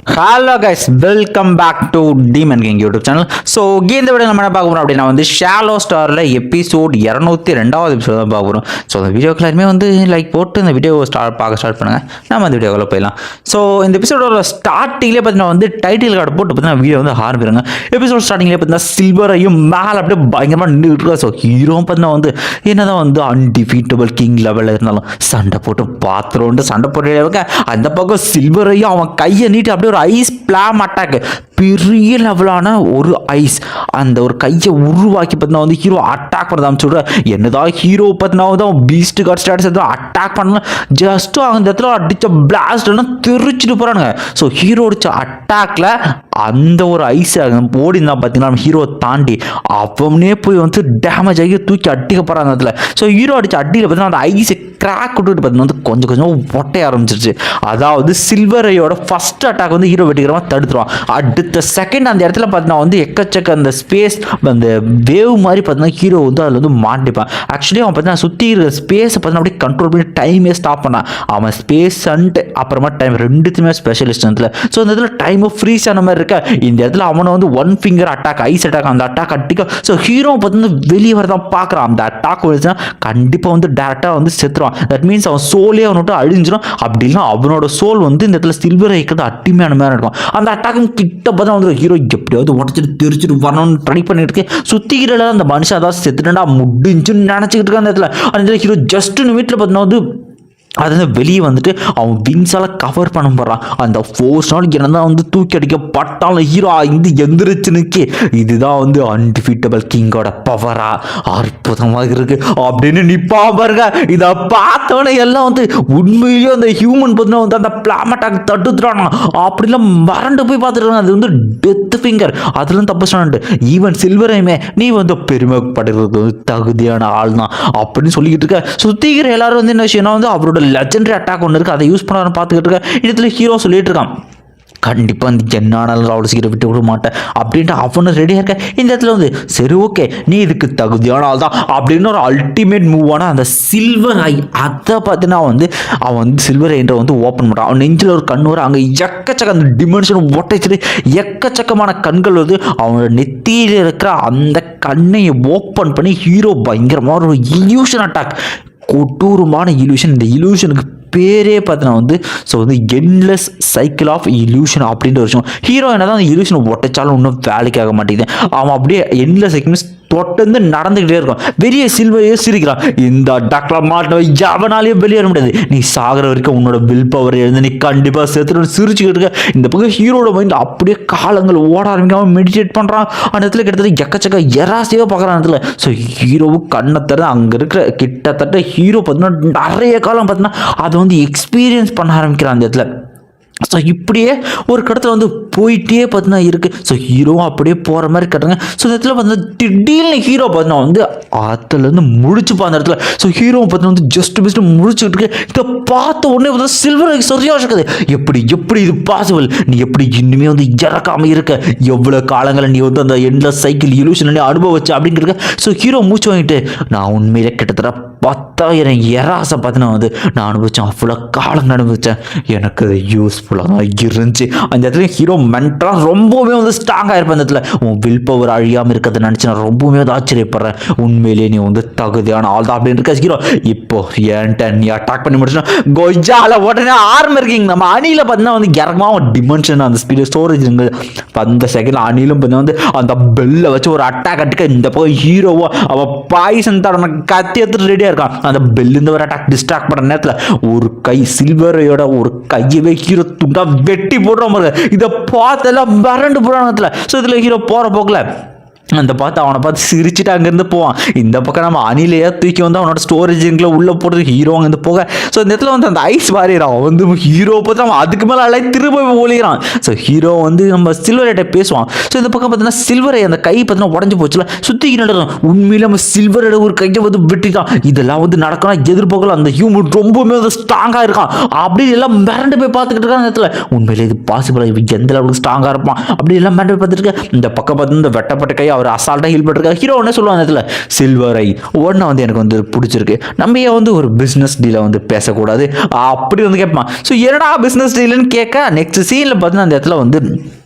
Hello guys, welcome back to demon king YouTube channel. So இந்த video நம்ம என்ன பார்க்க போகிறோம் அப்படின்னா ஷாலோ ஸ்டாரில் எபிசோட் 202 எபிசோட் தான் பார்க்க போகிறோம். ஸோ அந்த வீடியோக்கு எல்லாருமே லைக் போட்டு இந்த வீடியோ பார்க்க ஸ்டார்ட் பண்ணுங்கள். நம்ம அந்த வீடியோக்குள்ள போயிடலாம். ஸோ இந்த எபிசோடோட ஸ்டார்டிங்லேயே பார்த்தீங்கன்னா டைட்டில் கார்டு போட்டு பார்த்தீங்கன்னா வீடியோ ஆரம்பிடுங்க. எபிசோட் ஸ்டார்டிங்லேயே பார்த்தீங்கன்னா சில்வரையும் மேலே அப்படியே பயங்கரமாக நின்றுட்டு. ஸோ ஹீரோ பார்த்தீங்கன்னா என்னதான் அன்டிஃபீட்டபிள் கிங் லெவலில் இருந்தாலும் சண்டை போட்டு பாத்திரம் சண்டை போட்டு அந்த பக்கம் சில்வரையும் அவன் கையை நீட்டி அப்படியே ஒரு ஐஸ் பிளாம் அட்டாக், பெரிய லெவலான ஒரு ஐஸ் அந்த ஒரு கையை உருவாக்கி பார்த்தீங்கன்னா ஹீரோ அட்டாக் பண்ண ஆரம்பிச்சுடுற. என்னதான் ஹீரோ பார்த்தீங்கன்னா பீஸ்ட் கார்ட் ஸ்டாட்டஸ் எதுவும் அட்டாக் பண்ணலாம், ஜஸ்ட் அந்த இடத்துல அடித்த பிளாஸ்ட் தெரிச்சுட்டு போகிறானுங்க. ஸோ ஹீரோ அடித்த அட்டாக்ல அந்த ஒரு ஐஸ் ஓடி இருந்தால் பார்த்தீங்கன்னா ஹீரோ தாண்டி அவனே போய் டேமேஜ் ஆகி தூக்கி அடிக்க போகிறாங்க அதில். ஸோ ஹீரோ அடித்த அடியில் பார்த்தீங்கன்னா அந்த ஐஸை கிராக் விட்டுட்டு பார்த்தீங்கன்னா கொஞ்சம் கொஞ்சம் ஒட்டைய ஆரம்பிச்சிருச்சு. அதாவது சில்வரையோட ஃபர்ஸ்ட் அட்டாக் ஹீரோ வெட்டிக்கிறவா தடுத்துருவான். அடுத்த செகண்ட் அந்த இடத்துல பார்த்தீங்கன்னா எக்கச்சக்க அந்த ஸ்பேஸ் அந்த வேவ் மாதிரி பார்த்தீங்கன்னா ஹீரோ அதில் மாட்டிப்பான். ஆக்சுவலி அவன் பார்த்தீங்கன்னா சுற்றி இருக்கிற ஸ்பேஸை பார்த்தீங்கன்னா அப்படியே கண்ட்ரோல் பண்ணி டைமே ஸ்டாப் பண்ணான். அவன் ஸ்பேஸ் அண்ட் அப்புறமா டைம் ரெண்டுத்துமே ஸ்பெஷலிஸ்ட் அதில். ஸோ அந்த இடத்துல டைம் ஃப்ரீஸ் ஆன மாதிரி இருக்க. இந்த இடத்துல அவனை one finger attack, ice attack, அந்த அட்டாக் அடிக்க. ஸோ ஹீரோ பார்த்தீங்கன்னா வெளியே வரதான் பார்க்குறான். அந்த அட்டாக் வந்துச்சுன்னா கண்டிப்பாக டேரெக்டாக செத்துருவான். தட் மீன்ஸ் அவன் சோலே அவனோட அழிஞ்சிடும். அப்படி இல்லை அவனோட சோல் இந்த இடத்துல சில்வர் ஐக்கிறது அட்டிமையான மாதிரி இருக்கும். அந்த அட்டாக்கும் கிட்ட பார்த்தா ஹீரோ எப்படியாவது உடச்சிட்டு தெரிச்சுட்டு வரணும்னு ட்ரை பண்ணிட்டு இருக்கேன். சுத்திக்கிற அந்த மனுஷன் அதாவது செத்துட்டா முடிஞ்சுன்னு நினச்சிக்கிட்டு இருக்க. அந்த இடத்துல அந்த ஹீரோ ஜஸ்ட் வீட்டில் பார்த்தீங்கன்னா அது வெளியே அவன் விங்ஸால் கவர் பண்ண போகிறான். அந்த ஃபோர்ஸ்னால் என்னதான் தூக்கி அடிக்க பட்டாலும் ஹீரோ எந்திரிச்சுனுக்கு இதுதான் அன்டிஃபீட்டபிள் கிங்கோட பவரா, அற்புதமாக இருக்கு அப்படின்னு நிப்பா பாருங்க. இதை பார்த்தவனே எல்லாம் உண்மையிலேயே அந்த ஹியூமன் பார்த்தீங்கன்னா அந்த பிளாம் அட்டாக் தடுத்துறானா அப்படிலாம் மறண்டு போய் பார்த்துருக்காங்க. அது டெத் ஃபிங்கர், அதெல்லாம் தப்பு சொன்னான்ட்டு ஈவன் சில்வரையுமே நீ பெருமைப்படுறது தகுதியான ஆள் தான் அப்படின்னு சொல்லிக்கிட்டு இருக்க. சுத்திக்கிற எல்லாரும் என்ன விஷயம்னா அவரோட லெஜெண்டரி அட்டாக் ஒன்று இருக்குது, அதை யூஸ் பண்ண பார்த்துக்கிட்டு இருக்க. இடத்துல ஹீரோ சொல்லிட்டு இருக்கான் கண்டிப்பாக என்னாலும் அவ்வளோ சீக்கிரம் விட்டு விட மாட்டேன் அப்படின்ட்டு அவனு ரெடியாக இருக்க. இந்த இடத்துல சரி ஓகே நீ இதுக்கு தகுதியான ஆள் தான் அப்படின்னு ஒரு அல்டிமேட் மூவான அந்த சில்வர் ஐ அதை பார்த்தீங்கன்னா அவன் சில்வர் ஐன்ற ஓப்பன் பண்ணுறான். அவன் நெஞ்சில் ஒரு கண் வரும். அங்கே எக்கச்சக்க அந்த டிமென்ஷன் ஒட்டைச்சிட்டு எக்கச்சக்கமான கண்கள் அவனோட நெத்தியில் இருக்கிற அந்த கண்ணை ஓப்பன் பண்ணி ஹீரோ பயங்கரமாக ஒரு இல்யூஷன் அட்டாக், கொடூரமான இல்யூஷன். இந்த இல்யூஷனுக்கு பேரே பார்த்தீங்கன்னா so endless cycle of illusion அப்படின்ற ஒரு விஷயம். ஹீரோ என்னதான் அந்த இல்யூஷன் ஒட்டைச்சாலும் இன்னும் வேலைக்கு ஆக மாட்டேங்குது. அவன் அப்படியே என்லெஸ் சைக்கிள் தொட்டு நடந்துக்கிட்டே இருக்கும். வெளியே சில்வரையே சிரிக்கிறான். இந்த டாக்டர் மாட்டின எவனாலேயும் வெளியேற முடியாது, நீ சாகிற வரைக்கும் உன்னோட வில் பவர் எழுந்து நீ கண்டிப்பாக சேர்த்து சிரிச்சுக்கிட்டு இருக்க. இந்த பக்கம் ஹீரோட மைண்ட் அப்படியே காலங்கள் ஓட ஆரம்பிக்காம மெடிடேட் பண்ணுறான். அந்த இடத்துல கிட்டத்தட்ட எக்கச்சக்க எராசியாக பார்க்குறான் இடத்துல. ஸோ ஹீரோவும் கண்ணை தர அங்கே இருக்கிற கிட்டத்தட்ட ஹீரோ பார்த்தீங்கன்னா நிறைய காலம் பார்த்தீங்கன்னா அதை எக்ஸ்பீரியன்ஸ் பண்ண ஆரம்பிக்கிறான் அந்த இடத்துல. ஸோ இப்படியே ஒரு கடத்தில் போயிட்டே பார்த்தீங்கன்னா இருக்குது. ஸோ ஹீரோவும் அப்படியே போகிற மாதிரி கட்டுறாங்க. ஸோ இந்த இடத்துல பார்த்தீங்கன்னா திடீர்னு ஹீரோ பார்த்தீங்கன்னா அதுலேருந்து முடிச்சுப்பா அந்த இடத்துல. ஸோ ஹீரோவும் பார்த்தீங்கன்னா ஜஸ்ட் முடிச்சுக்கிட்டு இருக்கு. இதை பார்த்த உடனே பார்த்தீங்கன்னா சில்வர் சரியாக இருக்குது. எப்படி இது பாசிபிள், நீ எப்படி இன்னுமே இறக்காமல் இருக்க, எவ்வளோ காலங்களை நீ அந்த எண்ட்லெஸ் சைக்கிள் இல்யூஷன் அனுபவிச்ச அப்படிங்கிறக்க. ஸோ ஹீரோ மூச்சு வாங்கிட்டு நான் உண்மையிலே கிட்டத்தட்ட 10,000 எராசை பார்த்தீங்கன்னா நான் அனுபவித்தேன், அவ்வளோ காலம் அனுபவித்தேன், எனக்கு அது யூஸ்ஃபுல்லாக தான் இருந்துச்சு. அந்த இடத்துல ஹீரோ மென்டலாக ரொம்பவுமே ஸ்ட்ராங்காக இருப்பேன். அந்த இடத்துல உன் வில் பவர் அழியாமல் இருக்கிறத நினச்சி நான் ரொம்பவுமே ஆச்சரியப்படுறேன். உண்மையிலேயே நீ தகுதியான ஆள் தான் அப்படின்னு இருக்க. ஹீரோ இப்போ ஏன்ட்ட நீ அட்டாக் பண்ணி முடிச்சுனா கொஜால உடனே ஆர்மர் இருக்கீங்க. நம்ம அணியில் பார்த்தீங்கன்னா இறங்கமாக டிமென்ஷன் அந்த ஸ்பீடு ஸ்டோரேஜ் அந்த செகண்ட் அணிலும் பார்த்தீங்கன்னா அந்த பெல்லை வச்சு ஒரு அட்டாக் அடிக்க. இந்த பக்கம் ஹீரோவோ அவள் பாய்சன் தடவை கத்தி எடுத்துட்டு ரெடியாக இருக்கான். அந்த பெல்லிருந்து ஒரு அட்டாக் டிஸ்ட்ராக்ட் பண்ணுற நேரத்தில் ஒரு கை சில்வரையோட ஒரு கையவே ஹீரோ துண்டா வெட்டி போடுறோம். இதை பார்த்தெல்லாம் மிரண்டு போடுறாங்க. ஸோ இதில் ஹீரோ போகிற போக்கில் அந்த அவனை பார்த்து சிரிச்சுட்டு அங்கேருந்து போவான். இந்த பக்கம் நம்ம அணிலையா தூக்கி அவனோட ஸ்டோரேஜிங்கில் உள்ளே போட்டு ஹீரோ அங்கேருந்து போக. ஸோ இந்த இடத்துல அந்த ஐஸ் வாரிறான். ஹீரோ பார்த்து அவன் அதுக்கு மேலே அலை திரும்ப ஒழிகிறான். ஸோ ஹீரோ நம்ம சில்வரைட்ட பேசுவான். ஸோ இந்த பக்கம் பார்த்தீங்கன்னா சில்வரை அந்த கை பார்த்தீங்கன்னா உடஞ்சி போச்சுல, சுற்றிக்கு நடக்கும். உண்மையிலே நம்ம சில்வரோட ஒரு கையை வெட்டிட்டான். இதெல்லாம் நடக்கணும் எதிர்பார்க்கலாம். அந்த ஹியூமன் ரொம்பவுமே ஸ்ட்ராங்காக இருக்கான். அப்படி எல்லாம் மிரண்டு போய் பார்த்துக்கிட்டு இருக்கான். அந்த இடத்துல உண்மையிலே இது பாசிபிளாக இவன் எந்த அளவுக்கு ஸ்ட்ராங்காக இருப்பான் அப்படி எல்லாம் மிரண்டு போய் பார்த்துட்டு இருக்க. இந்த பக்கம் பார்த்து இந்த வெட்டப்பட்ட கை அவர் அசால்ட்டாக ஹீல் பண்ணிருக்காரு. ஹீரோ ஒன்று சொல்லுவாங்க அந்த இடத்துல சில்வர் ஐ ஒன்று வந்து எனக்கு வந்து பிடிச்சிருக்கு, நம்ம ஏன் வந்து ஒரு பிஸ்னஸ் டீலை வந்து பேசக்கூடாது அப்படி வந்து கேட்பான். ஸோ என்னடா பிஸ்னஸ் டீல்னு கேட்க நெக்ஸ்ட் சீனில் பார்த்தீங்கன்னா அந்த இடத்துல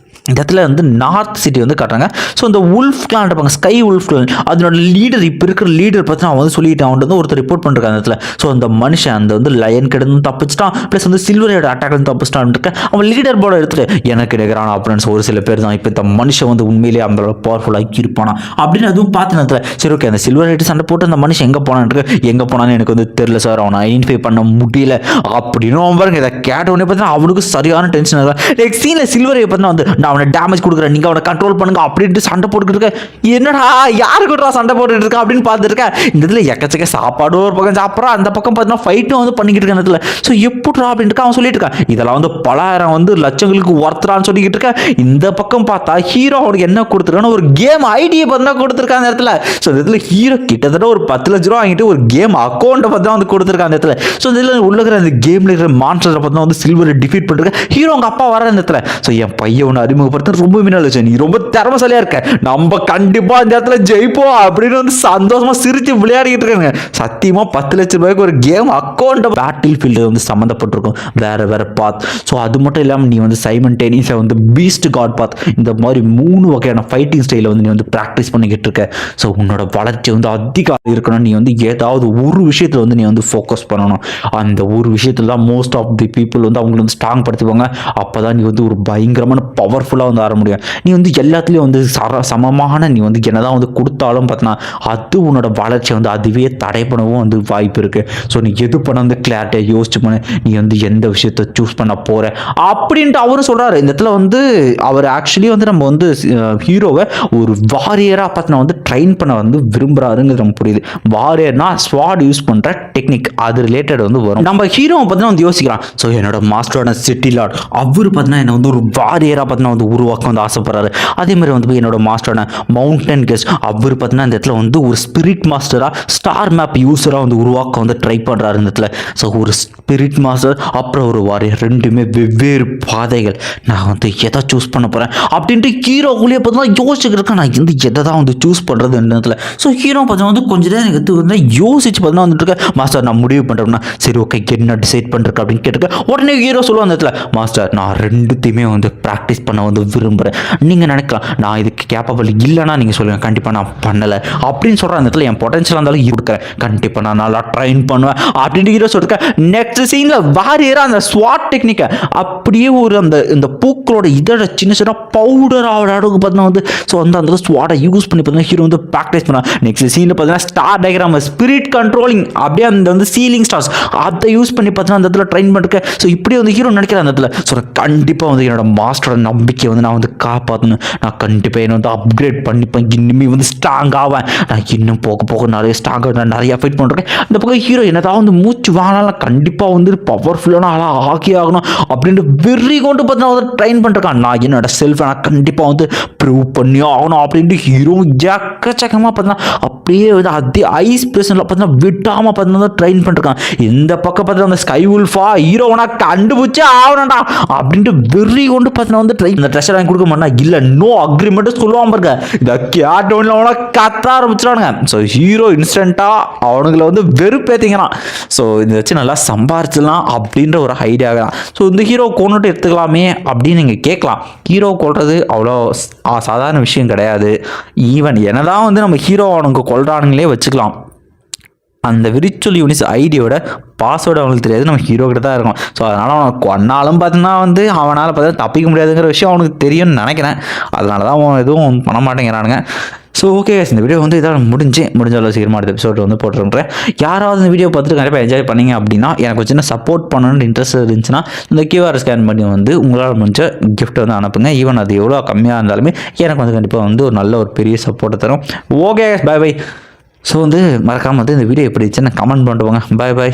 வந்து நார்த் சிட்டி வந்து காட்டுறாங்க. ஸோ இந்த உல்ஃப் கிளான் இருப்பாங்க, ஸ்கை உல்ஃப் கிளான், அதனோட லீடர் இப்போ இருக்கிற லீடர் பார்த்து அவன் வந்து சொல்லிட்டு அவன் வந்து ஒருத்தர் ரிப்போர்ட் பண்ணிருக்காங்க அந்த இடத்துல. ஸோ அந்த மனுஷன் அந்த வந்து லயன் கிட்ட தப்பிச்சிட்டான், ப்ளஸ் வந்து சில்வரோட அட்டாக் வந்து தப்பிச்சிட்டான் இருக்க அவன் லீடர் போர்டை எடுத்துட்டு எனக்கு நிகரான அப்ரன்ஸ் ஒரு சில பேர் தான், இப்போ இந்த மனுஷன் வந்து உண்மையிலேயே அந்த பவர்ஃபுல்லாக இருப்பானா அப்படின்னு அதுவும் பார்த்து நேரத்தில் சரி ஓகே அந்த சில்வர் ரைட்டு சண்டை போட்டு அந்த மனுஷன் எங்கே போனான்னு எனக்கு வந்து தெரியல சார், அவனை ஐடென்டிஃபை பண்ண முடியல அப்படின்னு அவன் பாருங்க. இதை கேட்ட உடனே பார்த்தீங்கன்னா அவனுக்கு சரியான டென்ஷன் ஆகும். நெக்ஸ்ட் சீனில் சில்வரை பார்த்தீங்கன்னா வந்து நான் அவனை டேமேஜ் கொடுக்குறேன், நீங்கள் அவனை கண்ட்ரோல் பண்ணுங்க அப்படின்ட்டு சண்டை போட்டுக்கிட்டு இருக்க. என்னடா யாருக்கிட்டா சண்டை போட்டுட்டு இருக்கா அப்படின்னு பார்த்துட்டு இருக்கேன். இந்த இதில் எக்கச்சக்க சாப்பாடு ஒரு பக்கம் சாப்பிட்றான், அந்த பக்கம் பார்த்தீங்கன்னா ஃபைட்டும் வந்து பண்ணிக்கிட்டு இருக்கேன் இடத்துல. ஸோ எப்படிடா அப்படின்ட்டு அவன் சொல்லிட்டு இருக்கான், இதெல்லாம் வந்து பலாயிரம் வந்து லட்சங்களுக்கு ஒருத்தரான்னு சொல்லிக்கிட்டு இருக்கேன். இந்த பக்கம் பார்த்தா ஹீரோ அவனுக்கு என்ன கொடுத்துருக்கான்னு ஒரு கேம் ஐடியை பார்த்தா கொடுத்துருக்கான் அந்த இடத்துல. ஸோ இந்த இடத்துல ஹீரோ கிட்டத்தட்ட ஒரு 10 லட்ச ரூபா வாங்கிட்டு ஒரு கேம் அக்கௌண்ட்டை பார்த்தா வந்து கொடுத்துருக்கான் அந்த இடத்துல. ஸோ இதில் உள்ள அந்த கேமில் இருக்கிற மான்ஸ்டரை பார்த்தா வந்து சில்வரை டிஃபீட் பண்ணிருக்கேன். ஹீரோ அவங்க அப்பா வர இந்த இடத்துல. ஸோ என் பையன் ஒன்று அறிமுகப்படுத்த ரொம்ப மின்னல், நீ ரொம்ப திறமசாலியா இருக்க, நம்ம கண்டிப்பா இந்த இடத்துல ஜெயிப்போம் அப்படின்னு வந்து சந்தோஷமா சிரிச்சு விளையாடிக்கிட்டு இருக்காங்க. சத்தியமா 10 லட்சம் ரூபாய்க்கு ஒரு கேம் அக்கௌண்ட் பேட்டில் ஃபீல்டு வந்து சம்மந்தப்பட்டிருக்கும் வேற பாத். ஸோ அது மட்டும் இல்லாமல் நீ வந்து சைமன்டேனியஸாக வந்து பீஸ்ட் காட் பாத் இந்த மாதிரி 3 வகையான ஃபைட்டிங் ஸ்டைலை வந்து நீ வந்து ப்ராக்டிஸ் பண்ணிக்கிட்டு இருக்க. ஸோ உன்னோட வளர்ச்சி வந்து அதிகம் இருக்கணும், நீ வந்து ஏதாவது ஒரு விஷயத்தில் வந்து நீ வந்து ஃபோக்கஸ் பண்ணணும். அந்த ஒரு விஷயத்தில் தான் மோஸ்ட் ஆஃப் தி பீப்புள் வந்து அவங்களை வந்து ஸ்ட்ராங் படுத்துவாங்க. அப்போ தான் நீ வந்து ஒரு பயங்கரமான பவர்ஃபுல்லாக வந்து ஆட முடியும். நீ வந்து எல்லாத்துலேயும் வந்து சமமான நீ வந்து என்னதான் வந்து கொடுத்தாலும் பார்த்தீங்கன்னா அது உன்னோட வளர்ச்சி வந்து அதுவே தடை பண்ணவும் வந்து வாய்ப்பு இருக்குது. ஸோ நீ எது பண்ண வந்து கிளாரிட்டியாக யோசிச்சு பண்ண, நீ வந்து எந்த விஷயத்தை சூஸ் பண்ண போகிற அப்படின்ட்டு அவரும் சொல்கிறாரு. இந்த இடத்துல வந்து அவர் ஆக்சுவலி வந்து நம்ம வந்து ஹீரோவை ஒரு வாரியராக பார்த்தீங்கன்னா வந்து ட்ரெயின் பண்ண வந்து விரும்புகிறாருங்கிறது நம்ம புரியுது. வாரியர்னா ஸ்வாட் யூஸ் பண்ணுற டெக்னிக் அது ரிலேட்டட் வந்து வரும். நம்ம ஹீரோவை பார்த்தீங்கன்னா வந்து யோசிக்கலாம். ஸோ என்னோட மாஸ்டரான சிட்டி லார்ட் அவர் பார்த்தீங்கன்னா என்ன வந்து ஒரு வாரியராக பார்த்தீங்கன்னா வந்து உருவாக்க வந்து ஆசைப்படுறாரு. அதே மாதிரி வந்து என்னோட மாஸ்டரான மவுண்டன் கெஸ்ட் அவர் பார்த்தீங்கன்னா இந்த இடத்துல வந்து ஒரு ஸ்பிரிட் மாஸ்டராக ஸ்டார் மேப் யூஸராக வந்து உருவாக்க வந்து ட்ரை பண்ணுறாரு இந்த இடத்துல. ஸோ ஒரு ஸ்பிரிட் மாஸ்டர் அப்புறம் ஒரு வாரியர் ரெண்டுமே வெவ்வேறு பாதைகள், நான் வந்து எதை சூஸ் பண்ண போகிறேன் அப்படின்ட்டு ஹீரோக்குள்ளேயே பார்த்தீங்கன்னா யோசிச்சுட்டு இருக்கேன், நான் வந்து எதை தான் வந்து சூஸ் பண்ணுறது இந்த இடத்துல. ஸோ ஹீரோ பார்த்தீங்கன்னா வந்து கொஞ்சம் நேரம் எடுத்து வந்து யோசிச்சு பார்த்தீங்கன்னா வந்துட்டு இருக்கேன். மாஸ்டர் நான் முடிவு பண்ணுறேன்னா சரி ஓகே என்ன டிசைட் பண்ணுறேன் அப்படின்னு கேட்டுருக்கேன். உடனே ஹீரோ சொல்லுவாங்க அந்த இடத்துல, மாஸ்டர் நான் ரெண்டுத்தையுமே வந்து ப்ராக்டிஸ் பண்ண வந்து விரும்புகிறேன். நீங்கள் நினைக்கலாம் நான் இதுக்கு கேப்பபிள் இல்லைன்னா நீங்கள் சொல்லுங்கள், கண்டிப்பாக நான் பண்ணலை அப்படின்னு சொல்கிறேன். அந்த இடத்துல என் பொட்டன்ஷியலாக இருந்தாலும் கொடுக்குறேன், கண்டிப்பாக நான் நல்லா ட்ரைன் பண்ணுவேன் அப்படின்ட்டு ஹீரோ சொல்லிருக்கேன். நெக்ஸ்ட் சீனில் வாரியராக அந்த ஸ்வாட் டெக்னிக்கை அப்படியே ஒரு அந்த இந்த பூக்களோட இதோட சின்ன சின்ன பவுடர் ஆகிற அளவுக்கு பார்த்தீங்கன்னா வந்து ஸோ அந்த ஸ்வாட்டை யூஸ் பண்ணி பார்த்தீங்கன்னா ஹீரோ வந்து ப்ராக்டிஸ் பண்ணான். நெக்ஸ்ட் சீனில் பார்த்தீங்கன்னா ஸ்டார் டயக்ராம் ஸ்பிரிட் கண்ட்ரோலிங் அப்படியே அந்த வந்து சீலிங் ஸ்டார்ஸ் அதை யூஸ் பண்ணி பார்த்தீங்கன்னா அந்த இடத்துல ட்ரைன் பண்ணிருக்கேன். ஸோ இப்படி வந்து ஹீரோ நினைக்கிறேன் அந்த இடத்துல. ஸோ கண்டிப்பாக வந்து என்னோட மாஸ்டரோட நம்பிக்கையை வந்து நான் வந்து காப்பாற்றணும், நான் கண்டிப்பாக என்ன வந்து அப்கிரேட் பண்ணிப்பேன், இனிமேல் வந்து ஸ்ட்ராங் ஆவேன், நான் இன்னும் போக நிறைய ஸ்ட்ராங்காக நான் நிறையா ஃபைட் பண்ணுறேன். இந்த பக்கம் ஹீரோ என்னதான் வந்து மூச்சு வாங்கினாலும் கண்டிப்பாக வந்து பவர்ஃபுல்லான ஆளாக ஆக்கி ஆகணும் அப்படின்ட்டு வெறி கொண்டு பார்த்தீங்கன்னா வந்து ட்ரைன் பண்ணிருக்கான். நான் என்னோட செல்ஃபை நான் கண்டிப்பாக வந்து ப்ரூவ் பண்ணி ஆகணும் அப்படின்ட்டு ஹீரோ எக்கச்சக்கமாக பார்த்தீங்கன்னா அப்படியே வந்து அதே ஐஸ் பிரச்சனை பார்த்தீங்கன்னா விட்டாமல் பார்த்தீங்கன்னா ட்ரைன் பண்ணிருக்கான். இந்த பக்கம் பார்த்தீங்கன்னா அந்த ஸ்கை உல்ஃபா ஹீரோவனா கண்டுபிடிச்சே ஆகணும்டா அப்படின்ட்டு வெறி கொண்டு பார்த்தீங்கன்னா வந்து ட்ரைன் இந்த ட்ரெஷர் வாங்கி கொடுக்க மாட்டா இல்லை நோ அக்ரிமெண்ட்டு சொல்லுவான் பாருங்க. இந்த கேட்டோன்ல அவனை கத்த ஆரம்பிச்சிடானுங்க. ஸோ ஹீரோ இன்ஸ்டண்ட்டாக அவனுங்களை வந்து வெறுப்பேற்றிக்கிறான். ஸோ இதை வச்சு நல்லா சம்பாரிச்சிடலாம் அப்படின்ற ஒரு ஐடியா தான். ஸோ இந்த ஹீரோ கொண்டுட்டு எடுத்துக்கலாமே அப்படின்னு நீங்கள் கேட்கலாம். ஹீரோ கொள்வது அவ்வளோ சாதாரண விஷயம் கிடையாது. ஈவன் என்னதான் வந்து நம்ம ஹீரோ அவனுக்கு கொள்றானுங்களே வச்சுக்கலாம், அந்த விர்ச்சுவல் யூனிஸ் ஐடியோட பாஸ்வேர்டு அவனுக்கு தெரியாது, நம்ம ஹீரோ கிட்ட தான் இருக்கும். ஸோ அதனால் அவனுக்கு கொன்னாலும் பார்த்தீங்கன்னா வந்து அவனால் பார்த்தா தப்பிக்க முடியாதுங்கிற விஷயம் அவனுக்கு தெரியும்னு நினைக்கிறேன். அதனால தான் அவன் எதுவும் பண்ண மாட்டேங்கிறானுங்க. ஸோ ஓகே இந்த வீடியோ வந்து இதான் முடிஞ்ச அளவு சீக்கிரமாக அடுத்த எபிசோட் வந்து போட்டுருக்கேன். யாராவது இந்த வீடியோ பார்த்துட்டு கண்டிப்பாக என்ஜாய் பண்ணிங்க அப்படின்னா எனக்கு சின்ன சப்போர்ட் பண்ணணும்னு இன்ட்ரெஸ்ட் இருந்துச்சுன்னா இந்த QR ஸ்கேன் பண்ணி வந்து உங்களால் முடிஞ்ச கிஃப்ட் வந்து அனுப்புங்க. ஈவன் அது எவ்வளோ கம்மியாக இருந்தாலுமே எனக்கு வந்து கண்டிப்பாக வந்து ஒரு நல்ல ஒரு பெரிய சப்போர்ட்டை தரும். Okay bye. ஸோ வந்து மறக்காமல் வந்து இந்த வீடியோ எப்படி இருந்துச்சுன்னு கமெண்ட் பண்ணிட்டு போங்க. பை.